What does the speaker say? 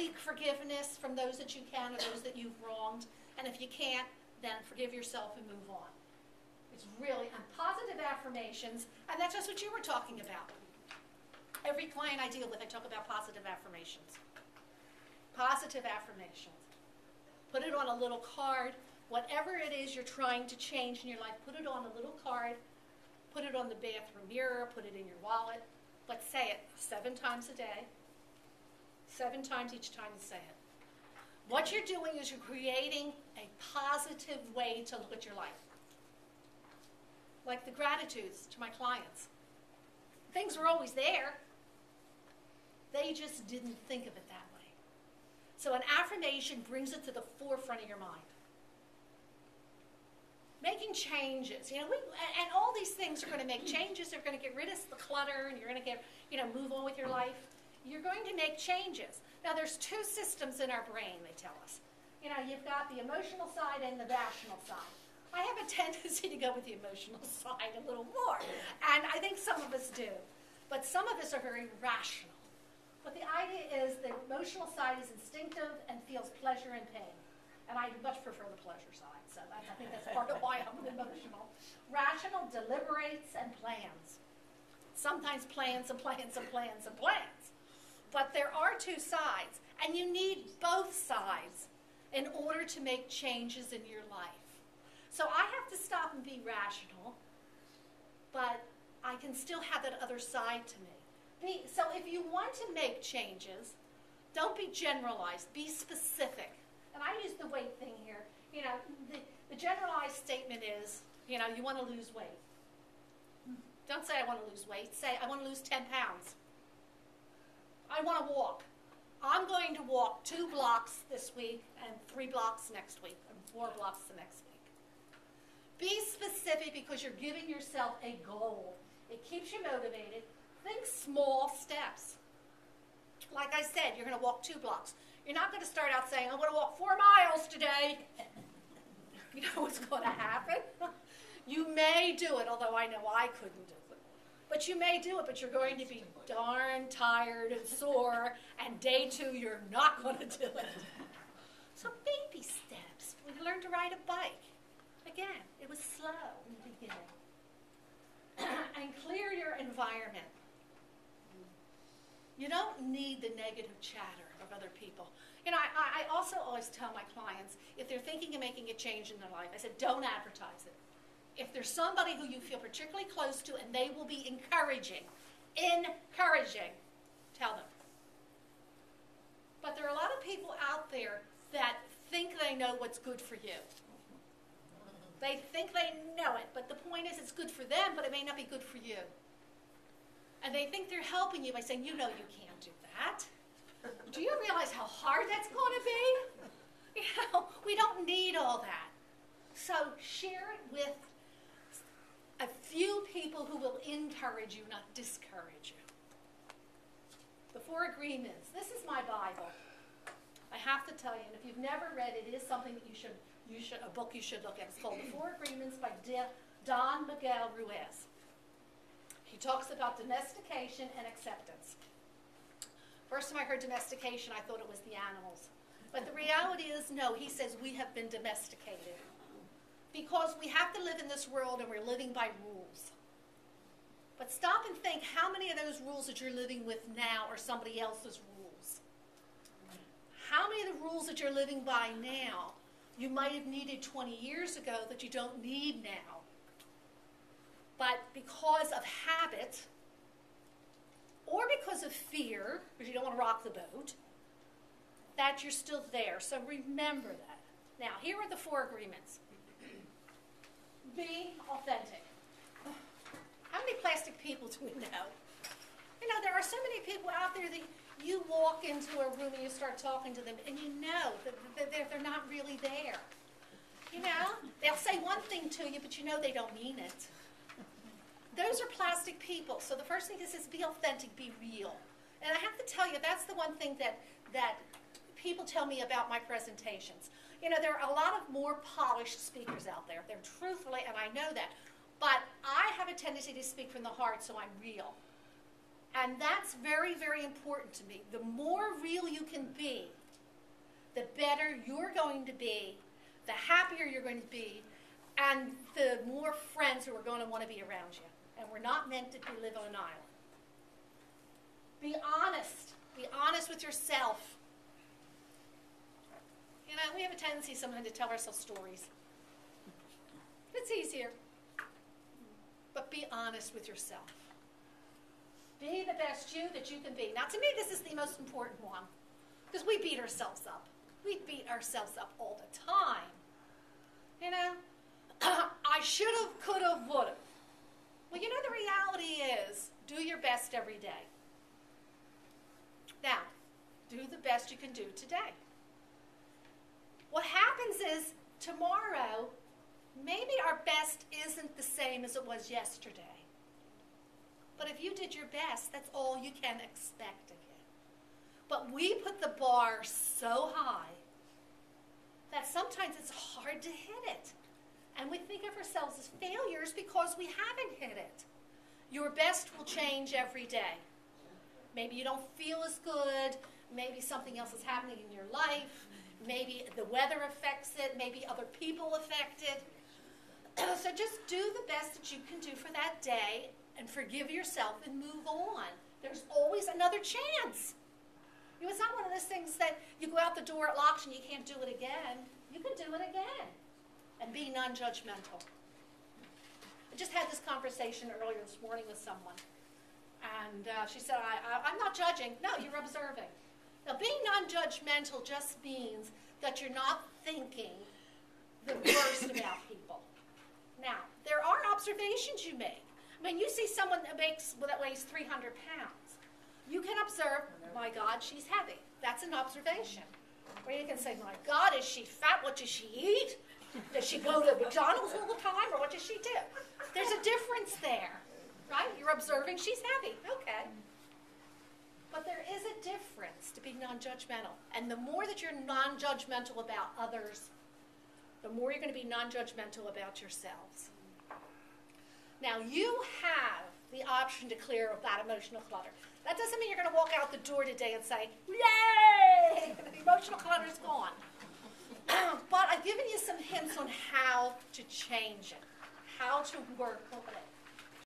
seek forgiveness from those that you can or those that you've wronged. And if you can't, then forgive yourself and move on. It's really positive affirmations, and that's just what you were talking about. Every client I deal with, I talk about positive affirmations. Positive affirmations. Put it on a little card. Whatever it is you're trying to change in your life, put it on a little card. Put it on the bathroom mirror. Put it in your wallet. But say it 7 times a day. 7 times each time you say it. What you're doing is you're creating a positive way to look at your life. Like the gratitudes to my clients. Things were always there. They just didn't think of it that way. So an affirmation brings it to the forefront of your mind. Making changes. And all these things are going to make changes. They're going to get rid of the clutter, and you're going to move on with your life. You're going to make changes. Now, there's 2 systems in our brain, they tell us. You've got the emotional side and the rational side. I have a tendency to go with the emotional side a little more, and I think some of us do. But some of us are very rational. But the idea is the emotional side is instinctive and feels pleasure and pain. And I much prefer the pleasure side, so I think that's part of why I'm emotional. Rational deliberates and plans. Sometimes plans and plans and plans and plans. But there are 2 sides, and you need both sides in order to make changes in your life. So I have to stop and be rational, but I can still have that other side to me. So if you want to make changes, don't be generalized. Be specific. And I use the weight thing here. The generalized statement is, you want to lose weight. Don't say I want to lose weight. Say I want to lose 10 pounds. I want to walk. I'm going to walk 2 blocks this week and 3 blocks next week and 4 blocks the next week. Be specific because you're giving yourself a goal. It keeps you motivated. Think small steps. Like I said, you're going to walk 2 blocks. You're not going to start out saying, I'm going to walk 4 miles today. You know what's going to happen? You may do it, although I know I couldn't do it. But you may do it, but you're going to be darn tired and sore, and day 2, you're not going to do it. So baby steps. We learned to ride a bike. Again, it was slow in the beginning. And clear your environment. You don't need the negative chatter of other people. I also always tell my clients, if they're thinking of making a change in their life, I said, don't advertise it. If there's somebody who you feel particularly close to and they will be encouraging, tell them. But there are a lot of people out there that think they know what's good for you. They think they know it, but the point is it's good for them, but it may not be good for you. And they think they're helping you by saying, you can't do that. Do you realize how hard that's going to be? We don't need all that. So share it with a few people who will encourage you, not discourage you. The 4 Agreements. This is my Bible. I have to tell you, and if you've never read it, it is something that a book you should look at. It's called The 4 Agreements by Don Miguel Ruiz. He talks about domestication and acceptance. First time I heard domestication, I thought it was the animals. But the reality is, no, he says we have been domesticated. Because we have to live in this world and we're living by rules. But stop and think how many of those rules that you're living with now are somebody else's rules. How many of the rules that you're living by now you might have needed 20 years ago that you don't need now. But because of habit, or because of fear, because you don't want to rock the boat, that you're still there. So remember that. Now, here are the 4 agreements. Be authentic. How many plastic people do we know? There are so many people out there that you walk into a room and you start talking to them, and you know that they're not really there. They'll say one thing to you, but they don't mean it. Those are plastic people. So the first thing is be authentic, be real. And I have to tell you, that's the one thing that people tell me about my presentations. There are a lot of more polished speakers out there. They're truthfully, and I know that. But I have a tendency to speak from the heart, so I'm real. And that's very, very important to me. The more real you can be, the better you're going to be, the happier you're going to be, and the more friends who are going to want to be around you. And we're not meant to live on an island. Be honest. Be honest with yourself. You know, we have a tendency sometimes to tell ourselves stories. It's easier. But be honest with yourself. Be the best you that you can be. Now, to me, this is the most important one. Because we beat ourselves up. We beat ourselves up all the time. You know, I should have, could have, would have. Well, you know, the reality is, do your best every day. Now, do the best you can do today. What happens is, tomorrow, maybe our best isn't the same as it was yesterday. But if you did your best, that's all you can expect to get. But we put the bar so high that sometimes it's hard to hit it. And we think of ourselves as failures because we haven't hit it. Your best will change every day. Maybe you don't feel as good. Maybe something else is happening in your life. Maybe the weather affects it. Maybe other people affect it. So just do the best that you can do for that day and forgive yourself and move on. There's always another chance. You know, it's not one of those things that you go out the door, it locks, and you can't do it again. You can do it again. And be non-judgmental. I just had this conversation earlier this morning with someone. And she said, I'm not judging. No, you're observing. Now, being non-judgmental just means that you're not thinking the worst about people. Now, there are observations you make. I mean, you see someone that weighs 300 pounds. You can observe, my God, she's heavy. That's an observation. Or you can say, my God, is she fat? What does she eat? Does she go to McDonald's all the time? Or what does she do? There's a difference there, right? You're observing she's heavy. Okay. But there is a difference to being non-judgmental. And the more that you're non-judgmental about others, the more you're going to be non-judgmental about yourselves. Now, you have the option to clear that emotional clutter. That doesn't mean you're going to walk out the door today and say, yay, the emotional clutter is gone. But I've given you some hints on how to change it, how to work with it.